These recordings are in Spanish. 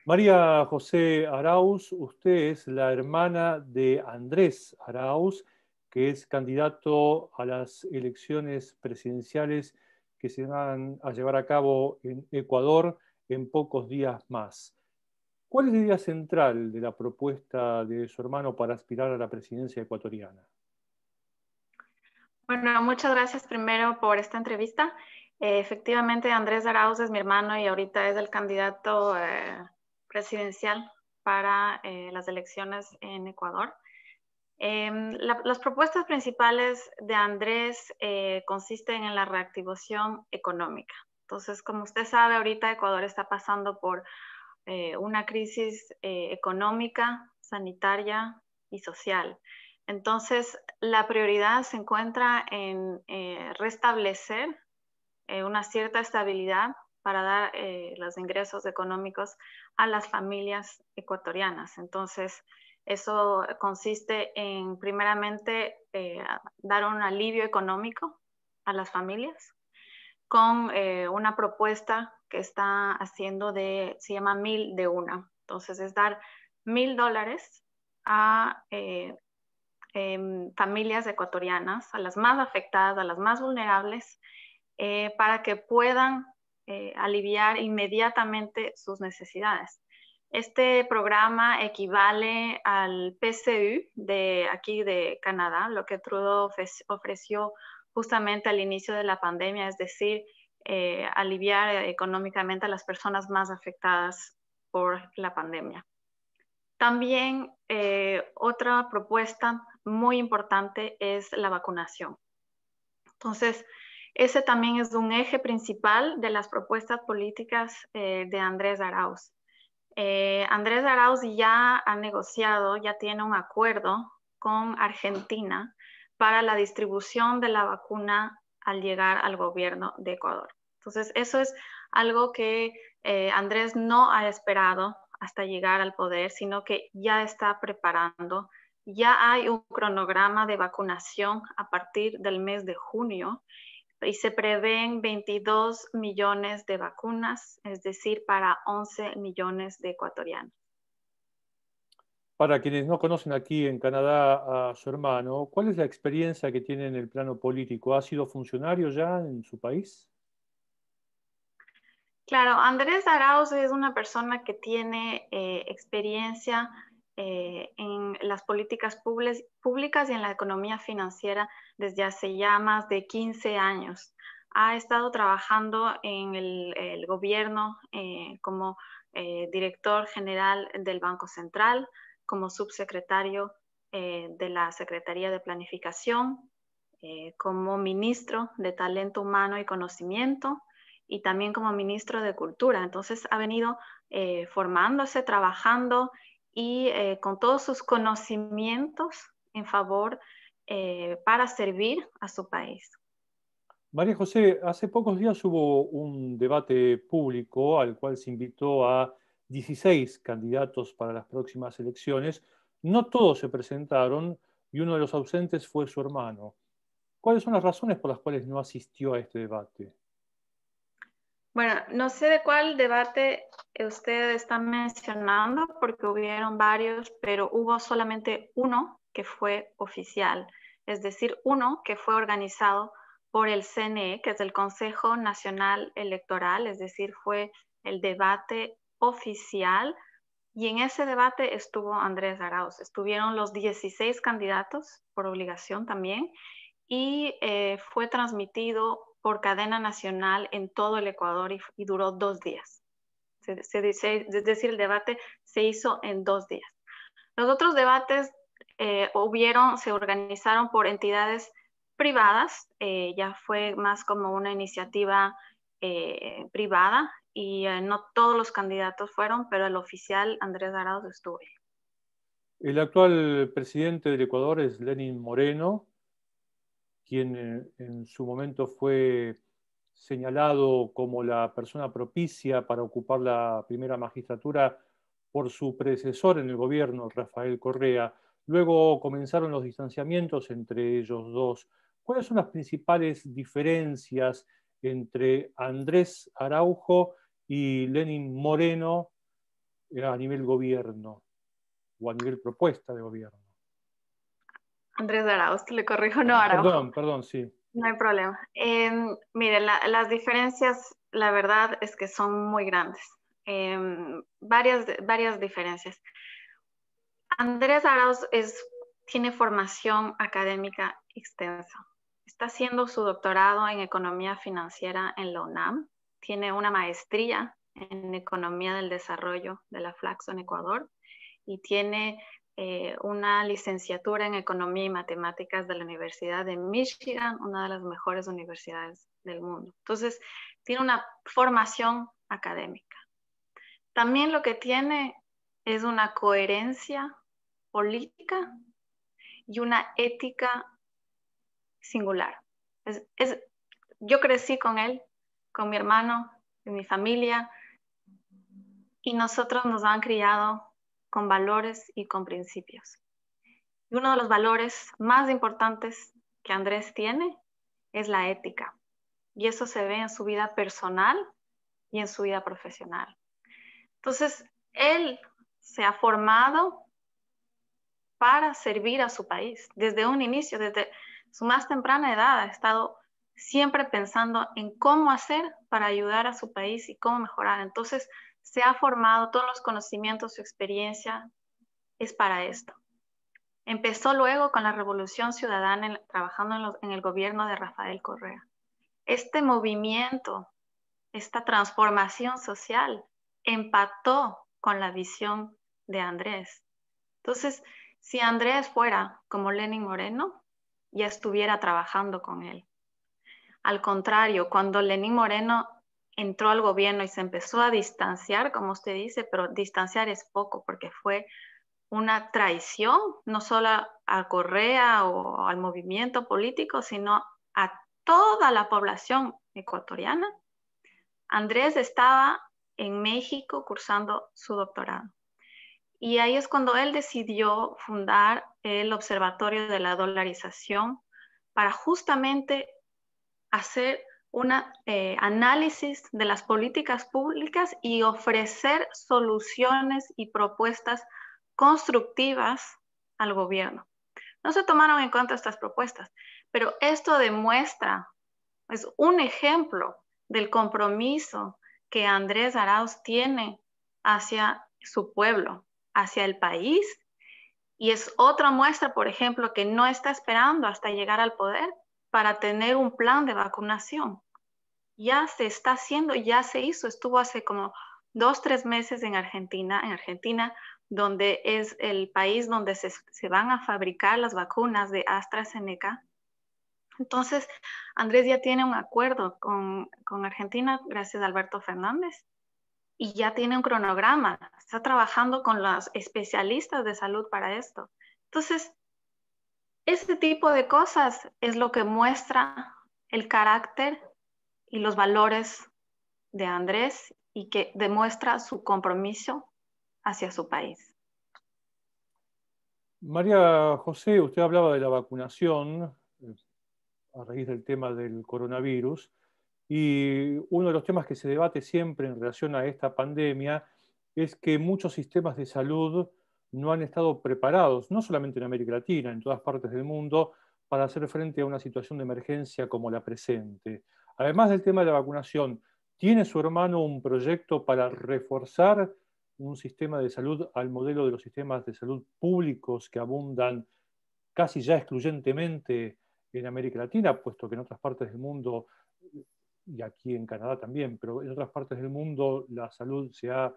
María José Arauz, usted es la hermana de Andrés Arauz, que es candidato a las elecciones presidenciales que se van a llevar a cabo en Ecuador en pocos días más. ¿Cuál es la idea central de la propuesta de su hermano para aspirar a la presidencia ecuatoriana? Bueno, muchas gracias primero por esta entrevista. Efectivamente, Andrés Arauz es mi hermano y ahorita es el candidato presidencial para las elecciones en Ecuador. Las propuestas principales de Andrés consisten en la reactivación económica. Entonces, como usted sabe, ahorita Ecuador está pasando por una crisis económica, sanitaria y social. Entonces, la prioridad se encuentra en restablecer una cierta estabilidad para dar los ingresos económicos a las familias ecuatorianas. Entonces, eso consiste en, primeramente, dar un alivio económico a las familias con una propuesta que está haciendo se llama 1000 de una. Entonces, es dar $1000 a familias ecuatorianas, a las más afectadas, a las más vulnerables, para que puedan aliviar inmediatamente sus necesidades. Este programa equivale al PCU de aquí de Canadá, lo que Trudeau ofreció justamente al inicio de la pandemia, es decir, aliviar económicamente a las personas más afectadas por la pandemia. También otra propuesta muy importante es la vacunación. Entonces, ese también es un eje principal de las propuestas políticas de Andrés Arauz. Andrés Arauz ya ha negociado, ya tiene un acuerdo con Argentina para la distribución de la vacuna al llegar al gobierno de Ecuador. Entonces, eso es algo que Andrés no ha esperado hasta llegar al poder, sino que ya está preparando. Ya hay un cronograma de vacunación a partir del mes de junio y se prevén 22 millones de vacunas, es decir, para 11 millones de ecuatorianos. Para quienes no conocen aquí en Canadá a su hermano, ¿cuál es la experiencia que tiene en el plano político? ¿Ha sido funcionario ya en su país? Claro, Andrés Arauz es una persona que tiene experiencia en las políticas públicas y en la economía financiera desde hace ya más de 15 años. Ha estado trabajando en el gobierno como director general del Banco Central, como subsecretario de la Secretaría de Planificación, como ministro de Talento Humano y Conocimiento y también como ministro de Cultura. Entonces ha venido formándose, trabajando y con todos sus conocimientos en favor para servir a su país. María José, hace pocos días hubo un debate público al cual se invitó a 16 candidatos para las próximas elecciones. No todos se presentaron y uno de los ausentes fue su hermano. ¿Cuáles son las razones por las cuales no asistió a este debate? Bueno, no sé de cuál debate usted está mencionando, porque hubieron varios, pero hubo solamente uno que fue oficial, es decir, uno que fue organizado por el CNE, que es el Consejo Nacional Electoral, es decir, fue el debate oficial, y en ese debate estuvo Andrés Arauz. Estuvieron los 16 candidatos por obligación también, y fue transmitido por cadena nacional en todo el Ecuador y duró 2 días. Es decir, el debate se hizo en 2 días. Los otros debates se organizaron por entidades privadas, ya fue más como una iniciativa privada y no todos los candidatos fueron, pero el oficial Andrés Arauz estuvo ahí. El actual presidente del Ecuador es Lenín Moreno, quien en su momento fue señalado como la persona propicia para ocupar la primera magistratura por su predecesor en el gobierno, Rafael Correa. Luego comenzaron los distanciamientos entre ellos dos. ¿Cuáles son las principales diferencias entre Andrés Araujo y Lenín Moreno a nivel gobierno o a nivel propuesta de gobierno? Andrés Arauz, le corrijo, no Arauz. Perdón, sí. No hay problema. Mire, las diferencias, la verdad es que son muy grandes. Varias diferencias. Andrés Arauz tiene formación académica extensa. Está haciendo su doctorado en economía financiera en la UNAM. Tiene una maestría en economía del desarrollo de la Flaxo en Ecuador y tiene una licenciatura en economía y matemáticas de la Universidad de Michigan, una de las mejores universidades del mundo. Entonces, tiene una formación académica. También lo que tiene es una coherencia política y una ética singular. Yo crecí con él, con mi hermano, en mi familia, y nosotros nos han criado con valores y con principios. Y uno de los valores más importantes que Andrés tiene es la ética. Y eso se ve en su vida personal y en su vida profesional. Entonces, él se ha formado para servir a su país. Desde un inicio, desde su más temprana edad, ha estado siempre pensando en cómo hacer para ayudar a su país y cómo mejorar. Entonces, se ha formado, todos los conocimientos, su experiencia es para esto. Empezó luego con la Revolución Ciudadana, trabajando en el gobierno de Rafael Correa. Este movimiento, esta transformación social, empató con la visión de Andrés. Entonces, si Andrés fuera como Lenín Moreno, ya estuviera trabajando con él. Al contrario, cuando Lenín Moreno entró al gobierno y se empezó a distanciar, como usted dice, pero distanciar es poco porque fue una traición, no solo a Correa o al movimiento político, sino a toda la población ecuatoriana. Andrés estaba en México cursando su doctorado. Y ahí es cuando él decidió fundar el Observatorio de la Dolarización para justamente hacer un análisis de las políticas públicas y ofrecer soluciones y propuestas constructivas al gobierno. No se tomaron en cuenta estas propuestas, pero esto demuestra, es un ejemplo del compromiso que Andrés Arauz tiene hacia su pueblo, hacia el país, y es otra muestra, por ejemplo, que no está esperando hasta llegar al poder para tener un plan de vacunación. Ya se está haciendo, ya se hizo, estuvo hace como 2-3 meses en Argentina, donde es el país donde se van a fabricar las vacunas de AstraZeneca. Entonces, Andrés ya tiene un acuerdo con Argentina, gracias a Alberto Fernández, y ya tiene un cronograma, está trabajando con los especialistas de salud para esto. Entonces, este tipo de cosas es lo que muestra el carácter y los valores de Andrés y que demuestra su compromiso hacia su país. María José, usted hablaba de la vacunación a raíz del tema del coronavirus, y uno de los temas que se debate siempre en relación a esta pandemia es que muchos sistemas de salud no han estado preparados, no solamente en América Latina, en todas partes del mundo, para hacer frente a una situación de emergencia como la presente. Además del tema de la vacunación, ¿tiene su hermano un proyecto para reforzar un sistema de salud al modelo de los sistemas de salud públicos que abundan casi ya excluyentemente en América Latina, puesto que en otras partes del mundo, y aquí en Canadá también, pero en otras partes del mundo la salud se ha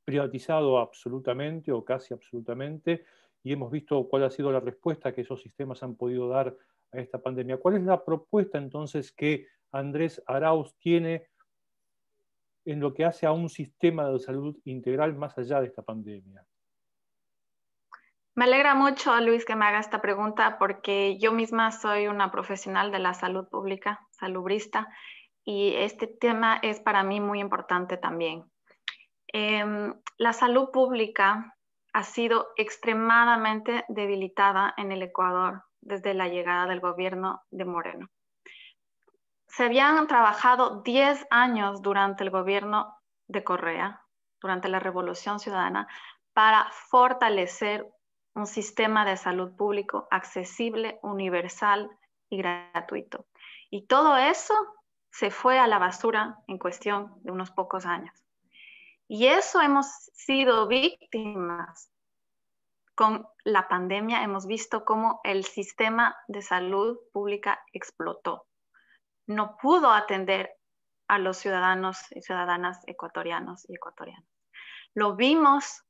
privatizado absolutamente o casi absolutamente, y hemos visto cuál ha sido la respuesta que esos sistemas han podido dar a esta pandemia? ¿Cuál es la propuesta entonces que Andrés Arauz tiene en lo que hace a un sistema de salud integral más allá de esta pandemia? Me alegra mucho, Luis, que me haga esta pregunta porque yo misma soy una profesional de la salud pública, salubrista, y este tema es para mí muy importante también. La salud pública ha sido extremadamente debilitada en el Ecuador desde la llegada del gobierno de Moreno. Se habían trabajado 10 años durante el gobierno de Correa durante la Revolución Ciudadana para fortalecer un sistema de salud público accesible, universal y gratuito. Y todo eso se fue a la basura en cuestión de unos pocos años. Y eso hemos sido víctimas. Con la pandemia hemos visto cómo el sistema de salud pública explotó. No pudo atender a los ciudadanos y ciudadanas ecuatorianos y ecuatorianas. Lo vimos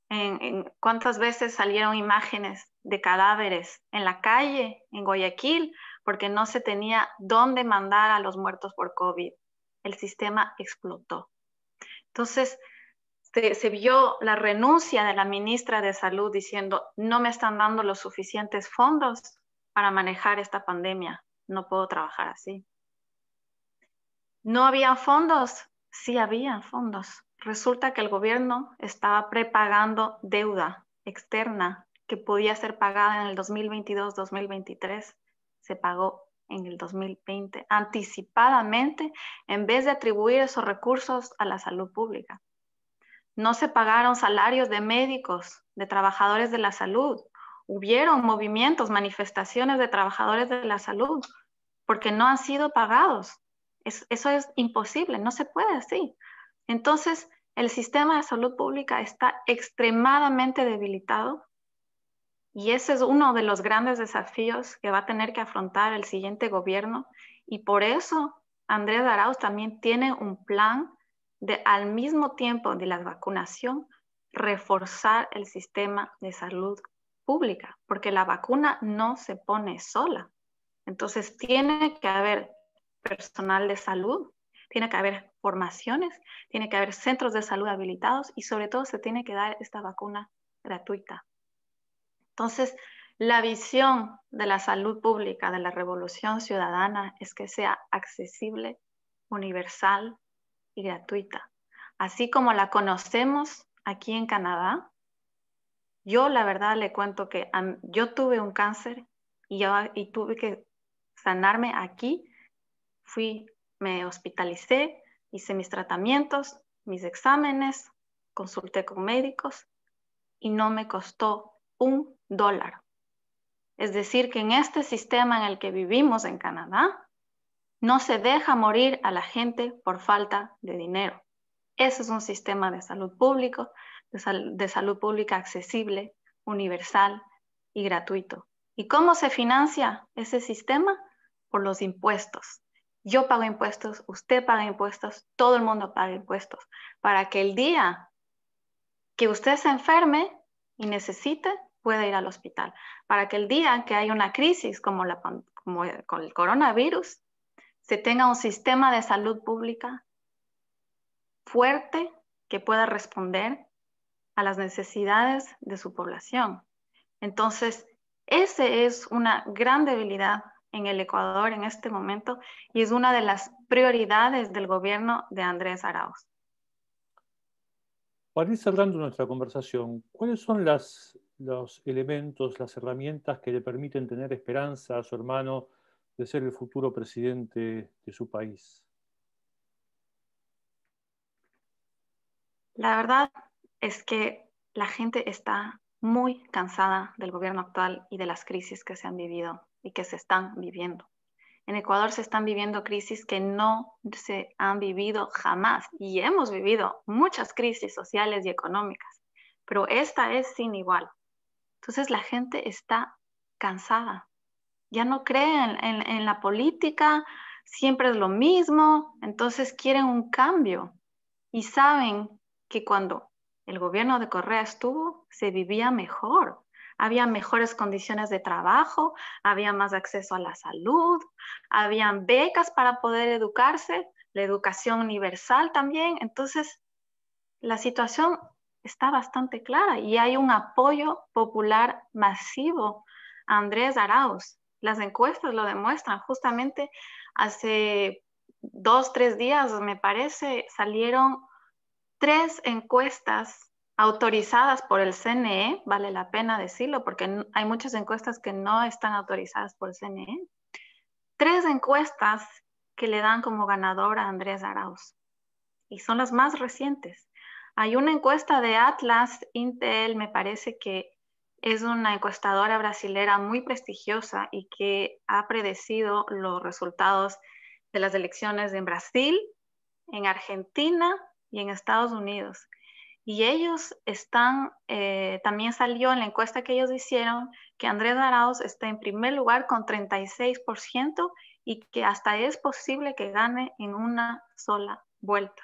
en cuántas veces salieron imágenes de cadáveres en la calle, en Guayaquil, porque no se tenía dónde mandar a los muertos por COVID. El sistema explotó. Entonces, se vio la renuncia de la ministra de Salud diciendo, no me están dando los suficientes fondos para manejar esta pandemia, no puedo trabajar así. ¿No había fondos? Sí había fondos. Resulta que el gobierno estaba prepagando deuda externa que podía ser pagada en el 2022-2023. Se pagó en el 2020 anticipadamente en vez de atribuir esos recursos a la salud pública. No se pagaron salarios de médicos, de trabajadores de la salud. Hubieron movimientos, manifestaciones de trabajadores de la salud porque no han sido pagados. Eso es imposible, no se puede así. Entonces, el sistema de salud pública está extremadamente debilitado y ese es uno de los grandes desafíos que va a tener que afrontar el siguiente gobierno y por eso Andrés Arauz también tiene un plan de, al mismo tiempo de la vacunación, reforzar el sistema de salud pública, porque la vacuna no se pone sola. Entonces, tiene que haber personal de salud, tiene que haber formaciones, tiene que haber centros de salud habilitados y sobre todo se tiene que dar esta vacuna gratuita. Entonces, la visión de la salud pública, de la revolución ciudadana, es que sea accesible, universal y gratuita. Así como la conocemos aquí en Canadá, yo la verdad le cuento que yo tuve un cáncer y tuve que sanarme aquí. Me hospitalicé, hice mis tratamientos, mis exámenes, consulté con médicos y no me costó $1. Es decir, que en este sistema en el que vivimos en Canadá, no se deja morir a la gente por falta de dinero. Ese es un sistema de salud público, de salud pública accesible, universal y gratuito. ¿Y cómo se financia ese sistema? Por los impuestos. Yo pago impuestos, usted paga impuestos, todo el mundo paga impuestos, para que el día que usted se enferme y necesite, pueda ir al hospital. Para que el día que hay una crisis como con el coronavirus, se tenga un sistema de salud pública fuerte que pueda responder a las necesidades de su población. Entonces, ese es una gran debilidad en el Ecuador en este momento y es una de las prioridades del gobierno de Andrés Arauz. Para ir cerrando nuestra conversación, ¿cuáles son los elementos, las herramientas que le permiten tener esperanza a su hermano de ser el futuro presidente de su país? La verdad es que la gente está muy cansada del gobierno actual y de las crisis que se han vivido y que se están viviendo. En Ecuador se están viviendo crisis que no se han vivido jamás y hemos vivido muchas crisis sociales y económicas, pero esta es sin igual. Entonces la gente está cansada, ya no creen en la política, siempre es lo mismo, entonces quieren un cambio y saben que cuando el gobierno de Correa estuvo, se vivía mejor. Había mejores condiciones de trabajo, había más acceso a la salud, habían becas para poder educarse, la educación universal también. Entonces, la situación está bastante clara y hay un apoyo popular masivo a Andrés Arauz. Las encuestas lo demuestran. Justamente hace 2, 3 días, me parece, salieron 3 encuestas autorizadas por el CNE, vale la pena decirlo, porque hay muchas encuestas que no están autorizadas por el CNE. 3 encuestas que le dan como ganador a Andrés Arauz, y son las más recientes. Hay una encuesta de Atlas, Intel, me parece que es una encuestadora brasilera muy prestigiosa y que ha predecido los resultados de las elecciones en Brasil, en Argentina y en Estados Unidos. Y ellos están, también salió en la encuesta que ellos hicieron, que Andrés Arauz está en primer lugar con 36% y que hasta es posible que gane en una sola vuelta.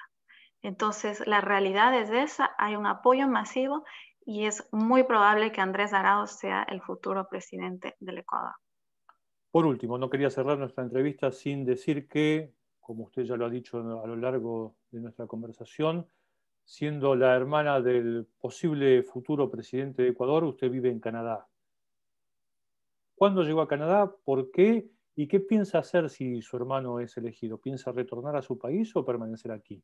Entonces, la realidad es esa, hay un apoyo masivo y es muy probable que Andrés Arauz sea el futuro presidente del Ecuador. Por último, no quería cerrar nuestra entrevista sin decir que, como usted ya lo ha dicho a lo largo de nuestra conversación, siendo la hermana del posible futuro presidente de Ecuador, usted vive en Canadá. ¿Cuándo llegó a Canadá? ¿Por qué? ¿Y qué piensa hacer si su hermano es elegido? ¿Piensa retornar a su país o permanecer aquí?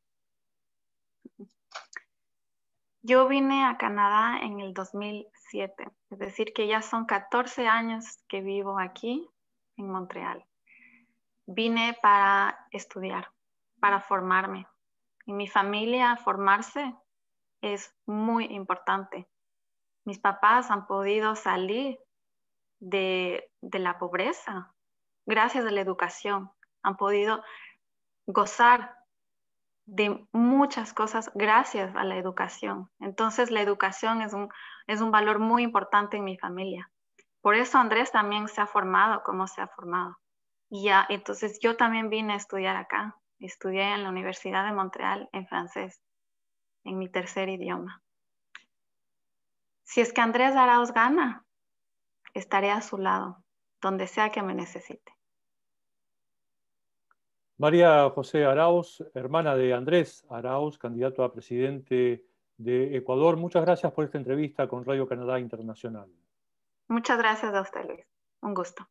Yo vine a Canadá en el 2007, es decir, que ya son 14 años que vivo aquí en Montreal. Vine para estudiar, para formarme. En mi familia, formarse es muy importante. Mis papás han podido salir de la pobreza gracias a la educación. Han podido gozar de muchas cosas gracias a la educación. Entonces, la educación es un valor muy importante en mi familia. Por eso Andrés también se ha formado como se ha formado. Y ya, entonces yo también vine a estudiar acá. Estudié en la Universidad de Montreal en francés, en mi tercer idioma. Si es que Andrés Arauz gana, estaré a su lado, donde sea que me necesite. María José Arauz, hermana de Andrés Arauz, candidato a presidente de Ecuador, muchas gracias por esta entrevista con Radio Canadá Internacional. Muchas gracias a usted, Luis. Un gusto.